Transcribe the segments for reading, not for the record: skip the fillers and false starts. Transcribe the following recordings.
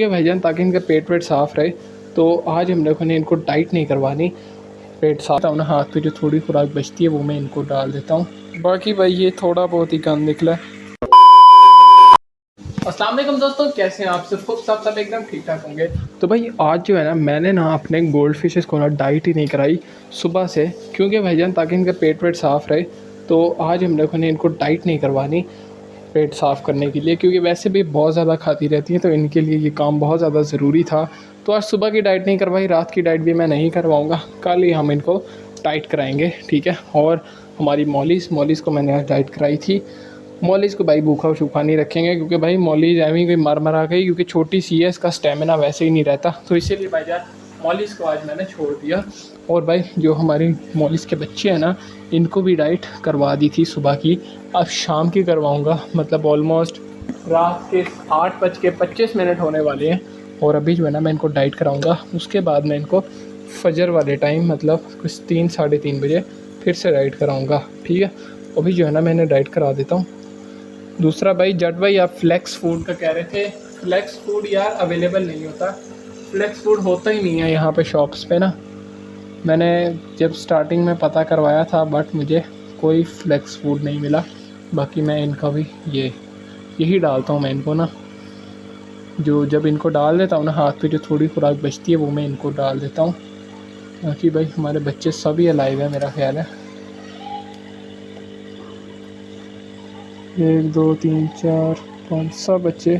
भाईजान, ताकि इनका पेट वेट साफ़ रहे। तो आज हम लोगों ने इनको डाइट नहीं करवानी, पेट साफ होना, हाथ पे जो थोड़ी खुराक बचती है वो मैं इनको डाल देता हूँ। बाकी भाई ये थोड़ा बहुत ही गंद निकला। अस्सलाम वालेकुम दोस्तों, कैसे हैं आप? सब एकदम ठीक ठाक होंगे। तो भाई आज जो है ना, मैंने ना अपने गोल्ड फिशेस को ना डाइट ही नहीं कराई सुबह से, क्योंकि भाईजान ताकि इनका पेट वेट साफ़ रहे। तो आज हम लोगों ने इनको डाइट नहीं करवानी पेट साफ़ करने के लिए, क्योंकि वैसे भी बहुत ज़्यादा खाती रहती हैं, तो इनके लिए ये काम बहुत ज़्यादा ज़रूरी था। तो आज सुबह की डाइट नहीं करवाई, रात की डाइट भी मैं नहीं करवाऊँगा, कल ही हम इनको डाइट कराएँगे, ठीक है। और हमारी मॉलिस को मैंने आज डाइट कराई थी। मॉलिस को भाई भूखा सूखा नहीं रखेंगे, क्योंकि भाई मॉलिस एवं कोई मर आ गई, क्योंकि छोटी सी है, इसका स्टेमिना वैसे ही नहीं रहता। तो इसीलिए भाईजान मॉलिस को आज मैंने छोड़ दिया। और भाई जो हमारी मॉलिस के बच्चे हैं ना, इनको भी डाइट करवा दी थी सुबह की, अब शाम की करवाऊँगा। मतलब ऑलमोस्ट रात के 8:25 होने वाले हैं। और अभी जो है ना मैं इनको डाइट कराऊँगा, उसके बाद मैं इनको फजर वाले टाइम मतलब कुछ 3 साढ़े 3 बजे फिर से डाइट कराऊँगा, ठीक है। अभी जो है ना मैं इन्हें डाइट करा देता हूँ। दूसरा भाई जट भाई, आप फ्लेक्स फूड का कह रहे थे। फ्लेक्स फूड यार अवेलेबल नहीं होता, फ्लेक्स फूड होता ही नहीं है यहाँ पे शॉप्स पे ना। मैंने जब स्टार्टिंग में पता करवाया था, बट मुझे कोई फ्लेक्स फूड नहीं मिला। बाकी मैं इनका भी यही डालता हूँ मैं इनको ना, जो जब इनको डाल देता हूँ ना, हाथ पे जो थोड़ी खुराक बचती है वो मैं इनको डाल देता हूँ। बाकी भाई हमारे बच्चे सभी अलाइव है मेरा ख्याल है। 1 2 3 4 5 सब बच्चे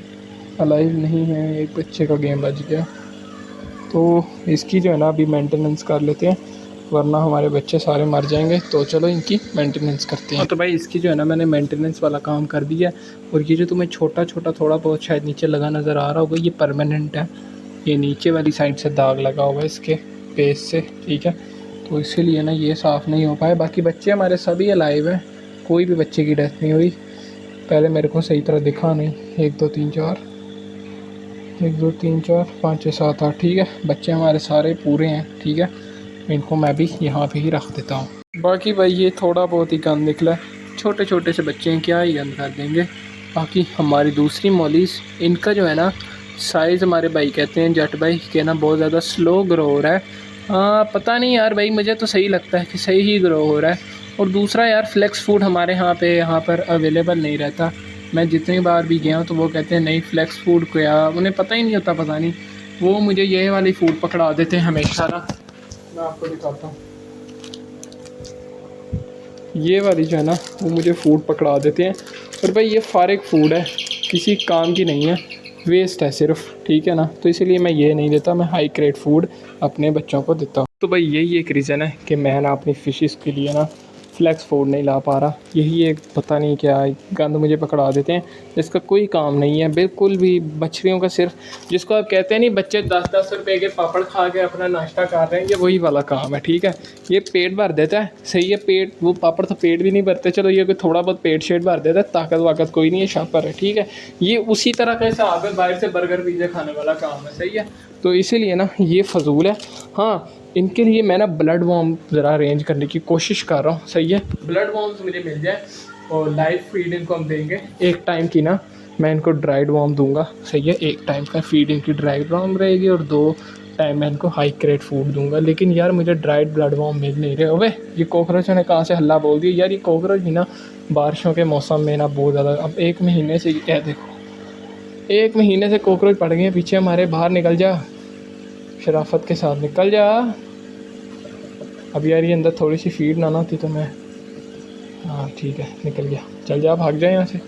अलाइव नहीं हैं, एक बच्चे का गेम बच गया। तो इसकी जो है ना अभी मेंटेनेंस कर लेते हैं, वरना हमारे बच्चे सारे मर जाएंगे। तो चलो इनकी मेंटेनेंस करते हैं। तो भाई इसकी जो है ना मैंने मेंटेनेंस वाला काम कर दिया। और ये जो तुम्हें छोटा छोटा थोड़ा बहुत शायद नीचे लगा नज़र आ रहा होगा, ये परमानेंट है। ये नीचे वाली साइड से दाग लगा हुआ है इसके पेज से, ठीक है। तो इसीलिए ना ये साफ़ नहीं हो पाए। बाकी बच्चे हमारे सभी अलाइव हैं, कोई भी बच्चे की डेथ नहीं हुई। पहले मेरे को सही तरह दिखा नहीं। 1 2 3 4 1 2 3 4 5 6 7 8, ठीक है। बच्चे हमारे सारे पूरे हैं, ठीक है। इनको मैं भी यहाँ पे ही रख देता हूँ। बाकी भाई ये थोड़ा बहुत ही गंद निकला है, छोटे छोटे से बच्चे हैं, क्या ही गंद कर देंगे। बाकी हमारी दूसरी मॉलिस, इनका जो है ना साइज़ हमारे भाई कहते हैं, जट भाई के ना बहुत ज़्यादा स्लो ग्रो हो रहा है। हाँ पता नहीं यार भाई, मुझे तो सही लगता है कि सही ही ग्रो हो रहा है। और दूसरा यार फ्लेक्स फूड हमारे यहाँ पर अवेलेबल नहीं रहता। मैं जितनी बार भी गया हूँ तो वो कहते हैं नहीं फ्लेक्स फूड को, या उन्हें पता ही नहीं होता, पता नहीं। वो मुझे ये वाली फ़ूड पकड़ा देते हैं हमेशा ना। मैं आपको दिखाता हूँ, ये वाली जो है ना वो मुझे फ़ूड पकड़ा देते हैं। और भाई ये फारिग फ़ूड है, किसी काम की नहीं है, वेस्ट है सिर्फ, ठीक है ना। तो इसीलिए मैं ये नहीं देता, मैं हाई ग्रेड फूड अपने बच्चों को देता हूँ। तो भाई यही एक रीज़न है कि मैं ना अपनी फ़िशेस के लिए ना फ्लेक्स फूड नहीं ला पा रहा। यही एक पता नहीं क्या गंद मुझे पकड़ा देते हैं, जिसका कोई काम नहीं है बिल्कुल भी। मछलियों का सिर्फ, जिसको आप कहते हैं नहीं बच्चे 10-10 रुपए के पापड़ खा के अपना नाश्ता कर रहे हैं, ये वही वाला काम है, ठीक है। ये पेट भर देता है, सही है। पेट, वो पापड़ तो पेट भी नहीं भरते, चलो ये कोई थोड़ा बहुत पेट शेट भर देता है, ताकत वाकत कोई नहीं है, शापर है, ठीक है। ये उसी तरह का हिसाब है, बाहर से बर्गर पिज़्ज़ा खाने वाला काम है, सही है। तो इसीलिए ना ये फजूल है। हाँ, इनके लिए मैं ना ब्लड वॉर्म ज़रा अरेंज करने की कोशिश कर रहा हूँ, सही है। ब्लड वॉर्म्स मुझे मिल जाए और लाइव फीड इनको हम देंगे। एक टाइम की ना मैं इनको ड्राइड वॉर्म दूंगा, सही है। एक टाइम का फीड इनकी ड्राइड वॉर्म रहेगी और 2 टाइम मैं इनको हाई ग्रेड फूड दूंगा। लेकिन यार मुझे ड्राइड ब्लड वॉर्म मिल नहीं रहे। अबे ये कॉकरोचों ने कहाँ से हल्ला बोल दिया यार। ये कॉकरोच ही ना बारिशों के मौसम में ना बहुत ज़्यादा, अब 1 महीने से ये देखो, 1 महीने से कॉकरोच पड़ गए हैं पीछे हमारे। बाहर निकल जा, शराफत के साथ निकल जा। अब यार ये अंदर थोड़ी सी फीड ना थी तो मैं, हाँ ठीक है निकल गया। चल जा, भाग जाए यहाँ से।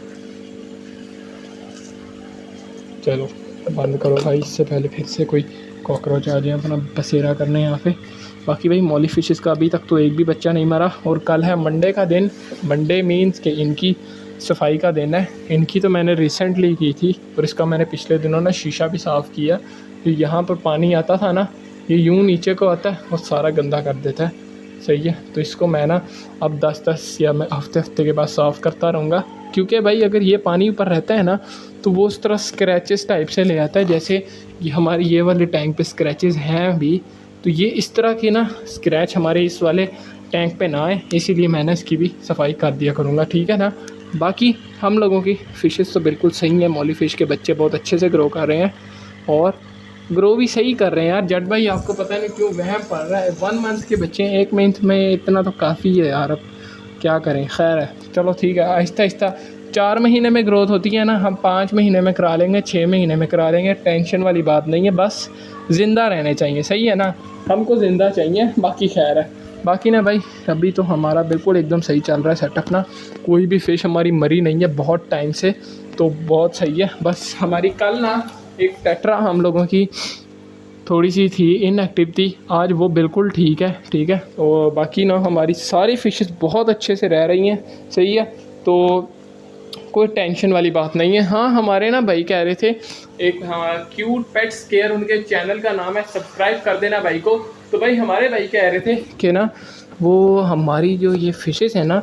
चलो बंद करो भाई, इससे पहले फिर से कोई कॉकरोच आ जाए अपना बसेरा करने यहाँ पे। बाकी भाई मॉली फिशेस का अभी तक तो एक भी बच्चा नहीं मरा। और कल है मंडे का दिन, मंडे मीन्स कि इनकी सफाई का दिन है। इनकी तो मैंने रिसेंटली की थी, और इसका मैंने पिछले दिनों ना शीशा भी साफ़ किया। तो यहाँ पर पानी आता था ना, ये यूं नीचे को आता है और सारा गंदा कर देता है, सही है। तो इसको मैं ना अब 10-10 या मैं हफ्ते के बाद साफ़ करता रहूँगा, क्योंकि भाई अगर ये पानी ऊपर रहता है ना तो वो उस तरह स्क्रैचेस टाइप से ले आता है। जैसे ये हमारे ये वाले टैंक पे स्क्रैचेस हैं भी, तो ये इस तरह की ना स्क्रैच हमारे इस वाले टैंक पे ना आए, इसीलिए मैंने इसकी भी सफाई कर दिया करूँगा, ठीक है ना। बाकी हम लोगों की फ़िशेस तो बिल्कुल सही है, मॉली फ़िश के बच्चे बहुत अच्छे से ग्रो कर रहे हैं। और ग्रो भी सही कर रहे हैं यार। जट भाई आपको पता नहीं क्यों वहम पड़ रहा है, 1 मंथ के बच्चे हैं, 1 मंथ में इतना तो काफ़ी है यार। अब क्या करें, खैर है, चलो ठीक है, आहिस्ता आहिस्ता 4 महीने में ग्रोथ होती है ना, हम 5 महीने में करा लेंगे, 6 महीने में करा लेंगे, टेंशन वाली बात नहीं है, बस ज़िंदा रहने चाहिए, सही है ना, हमको ज़िंदा चाहिए, बाकी खैर है। बाकी ना भाई अभी तो हमारा बिल्कुल एकदम सही चल रहा है सेटअप ना, कोई भी फ़िश हमारी मरी नहीं है बहुत टाइम से, तो बहुत सही है। बस हमारी कल ना एक टेट्रा हम लोगों की थोड़ी सी थी, इनएक्टिव थी, आज वो बिल्कुल ठीक है, ठीक है। और बाकी ना हमारी सारी फ़िशेस बहुत अच्छे से रह रही हैं, सही है, तो कोई टेंशन वाली बात नहीं है। हाँ हमारे ना भाई कह रहे थे एक, हाँ क्यूट पेट्स केयर उनके चैनल का नाम है, सब्सक्राइब कर देना भाई को। तो भाई हमारे भाई कह रहे थे कि ना वो हमारी जो ये फ़िशेस है ना,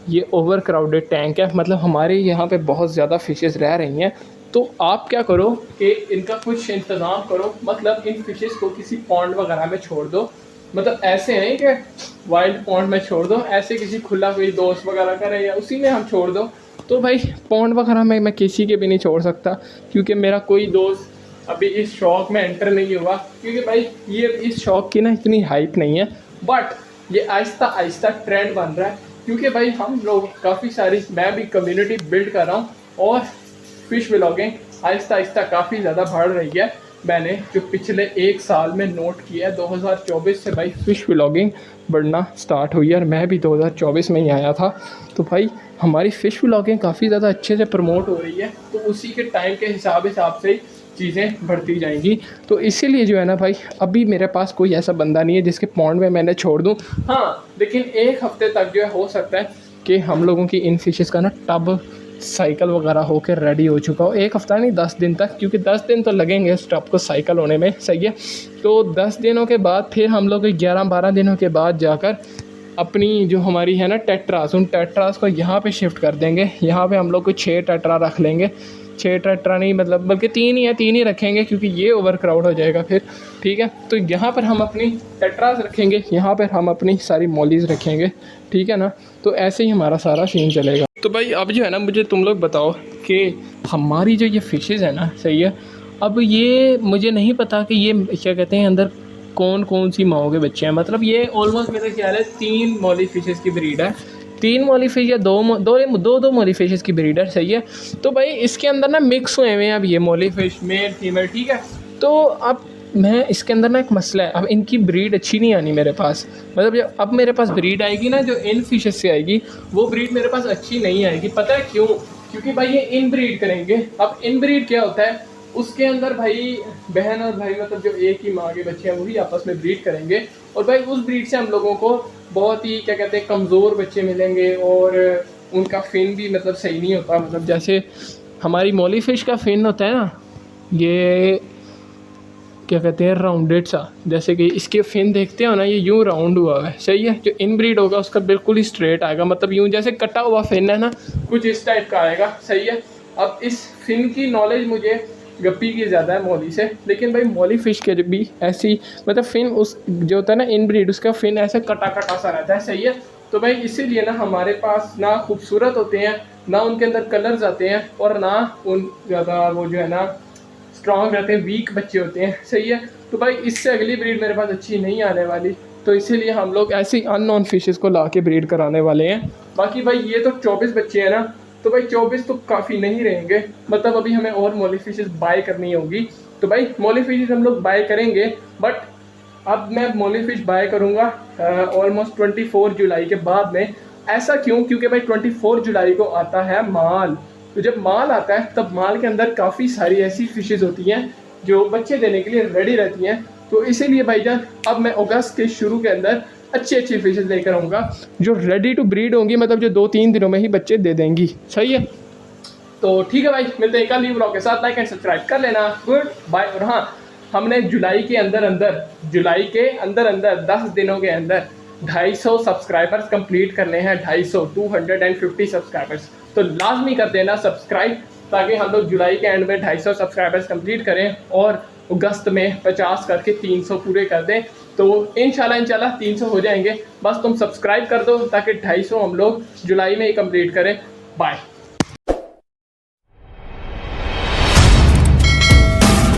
ये ओवर क्राउडेड टैंक है, मतलब हमारे यहाँ पे बहुत ज़्यादा फ़िशेस रह रही हैं, तो आप क्या करो कि इनका कुछ इंतज़ाम करो, मतलब इन फ़िशेस को किसी पॉन्ड वगैरह में छोड़ दो, मतलब ऐसे नहीं कि वाइल्ड पॉन्ड में छोड़ दो, ऐसे किसी खुला कोई दोस्त वगैरह करे या उसी में हम छोड़ दो। तो भाई पॉन्ड वगैरह में मैं किसी के भी नहीं छोड़ सकता, क्योंकि मेरा कोई दोस्त अभी इस शौक़ में एंटर नहीं हुआ, क्योंकि भाई ये इस शौक़ की ना इतनी हाइप नहीं है, बट ये आहिस्ता आहिस्ता ट्रेंड बन रहा है, क्योंकि भाई हम लोग काफ़ी सारी, मैं भी कम्युनिटी बिल्ड कर रहा हूँ और फ़िश व्लॉगिंग आहिस्ता आहिस्ता काफ़ी ज़्यादा बढ़ रही है। मैंने जो पिछले 1 साल में नोट किया है, 2024 से भाई फ़िश व्लॉगिंग बढ़ना स्टार्ट हुई है, और मैं भी 2024 में ही आया था, तो भाई हमारी फ़िश व्लॉगिंग काफ़ी ज़्यादा अच्छे से प्रमोट हो रही है, तो उसी के टाइम के हिसाब से ही चीज़ें बढ़ती जाएंगी। तो इसीलिए जो है ना भाई अभी मेरे पास कोई ऐसा बंदा नहीं है जिसके पॉन्ड में मैंने छोड़ दूँ। हाँ लेकिन 1 हफ़्ते तक जो है हो सकता है कि हम लोगों की इन फिशेस का ना टब साइकिल वगैरह होकर रेडी हो चुका हो, 1 हफ़्ता नहीं 10 दिन तक, क्योंकि 10 दिन तो लगेंगे इस टब को साइकिल होने में, सही है। तो 10 दिनों के बाद फिर हम लोग 11-12 दिनों के बाद जाकर अपनी जो हमारी है ना टेट्रास, उन टेट्रास को यहाँ पे शिफ्ट कर देंगे। यहाँ पे हम लोग को 6 टेट्रा रख लेंगे, 6 टेट्रा नहीं मतलब बल्कि 3 ही है, 3 ही रखेंगे, क्योंकि ये ओवर क्राउड हो जाएगा फिर, ठीक है। तो यहाँ पर हम अपनी टेट्रास रखेंगे, यहाँ पर हम अपनी सारी मॉलीज़ रखेंगे, ठीक है ना। तो ऐसे ही हमारा सारा सीन चलेगा। तो भाई अब जो है ना मुझे तुम लोग बताओ कि हमारी जो ये फ़िशेज़ है ना, सही है, अब ये मुझे नहीं पता कि ये क्या कहते हैं अंदर कौन कौन सी माओ के बच्चे हैं, मतलब ये ऑलमोस्ट मेरा ख्याल है 3 मॉली फ़िशेज़ की ब्रीड है, 3 मॉली फ़िश या 2 मॉली फ़िशेज़ की ब्रीड है, सही है। तो भाई इसके अंदर ना मिक्स हुए हुए हैं अब ये मॉली फ़िश, मेल फीमेल, ठीक है। तो अब मैं इसके अंदर ना एक मसला है, अब इनकी ब्रीड अच्छी नहीं आनी मेरे पास, मतलब जब अब मेरे पास ब्रीड आएगी ना जो इन फिशेस से आएगी, वो ब्रीड मेरे पास अच्छी नहीं आएगी। पता है क्यों? क्योंकि भाई ये इन ब्रीड करेंगे। अब इन ब्रीड क्या होता है, उसके अंदर भाई बहन और भाई मतलब जो एक ही माँ के बच्चे हैं वही आपस में ब्रीड करेंगे, और भाई उस ब्रीड से हम लोगों को बहुत ही क्या कहते हैं कमज़ोर बच्चे मिलेंगे, और उनका फिन भी मतलब सही नहीं होता, मतलब जैसे हमारी मॉली फिश का फिन होता है ना, ये क्या कहते हैं राउंडेड सा, जैसे कि इसके फिन देखते हो ना ये यूँ राउंड हुआ है, सही है। जो इनब्रीड होगा उसका बिल्कुल ही स्ट्रेट आएगा, मतलब यूँ जैसे कटा हुआ फिन है ना, कुछ इस टाइप का आएगा, सही है। अब इस फिन की नॉलेज मुझे गप्पी की ज़्यादा है मॉली से, लेकिन भाई मॉली फ़िश के भी ऐसी मतलब फिन उस जो होता है ना इनब्रीड, उसका फिन ऐसे कटा कटा सा रहता है, सही है। तो भाई इसीलिए ना हमारे पास ना खूबसूरत होते हैं, ना उनके अंदर कलर्स आते हैं, और ना उन ज़्यादा वो जो है ना स्ट्रॉन्ग रहते हैं, वीक बच्चे होते हैं, सही है। तो भाई इससे अगली ब्रीड मेरे पास अच्छी नहीं आने वाली, तो इसीलिए हम लोग ऐसी अननोन फिशेस को ला के ब्रीड कराने वाले हैं। बाकी भाई ये तो 24 बच्चे हैं ना, तो भाई 24 तो काफ़ी नहीं रहेंगे, मतलब अभी हमें और मॉली फिशेस बाय करनी होगी। तो भाई मॉली फिशेस हम लोग बाय करेंगे, बट अब मैं मॉली फिश बाय करूँगा ऑलमोस्ट 24 जुलाई के बाद में। ऐसा क्यों? क्योंकि भाई 24 जुलाई को आता है माल, तो जब माल आता है तब माल के अंदर काफ़ी सारी ऐसी फिशेज़ होती हैं जो बच्चे देने के लिए रेडी रहती हैं। तो इसीलिए भाईजान अब मैं अगस्त के शुरू के अंदर अच्छी अच्छी फिशेज़ लेकर आऊँगा जो रेडी टू ब्रीड होंगी, मतलब जो 2-3 दिनों में ही बच्चे दे देंगी, सही है। तो ठीक है भाई, मिलते हैं कल न्यू ब्लॉग के साथ, लाइक एंड सब्सक्राइब कर लेना, गुड बाय। और हाँ, हमने जुलाई के अंदर अंदर 10 दिनों के अंदर 250 सब्सक्राइबर्स कंप्लीट करने हैं, 250 सब्सक्राइबर्स, तो लाजमी कर देना सब्सक्राइब, ताकि हम लोग जुलाई के एंड में 250 सब्सक्राइबर्स कंप्लीट करें और अगस्त में 50 करके 300 पूरे कर दें। तो इंशाल्लाह 300 हो जाएंगे, बस तुम सब्सक्राइब कर दो ताकि 250 हम लोग जुलाई में ही कंप्लीट करें। बाय।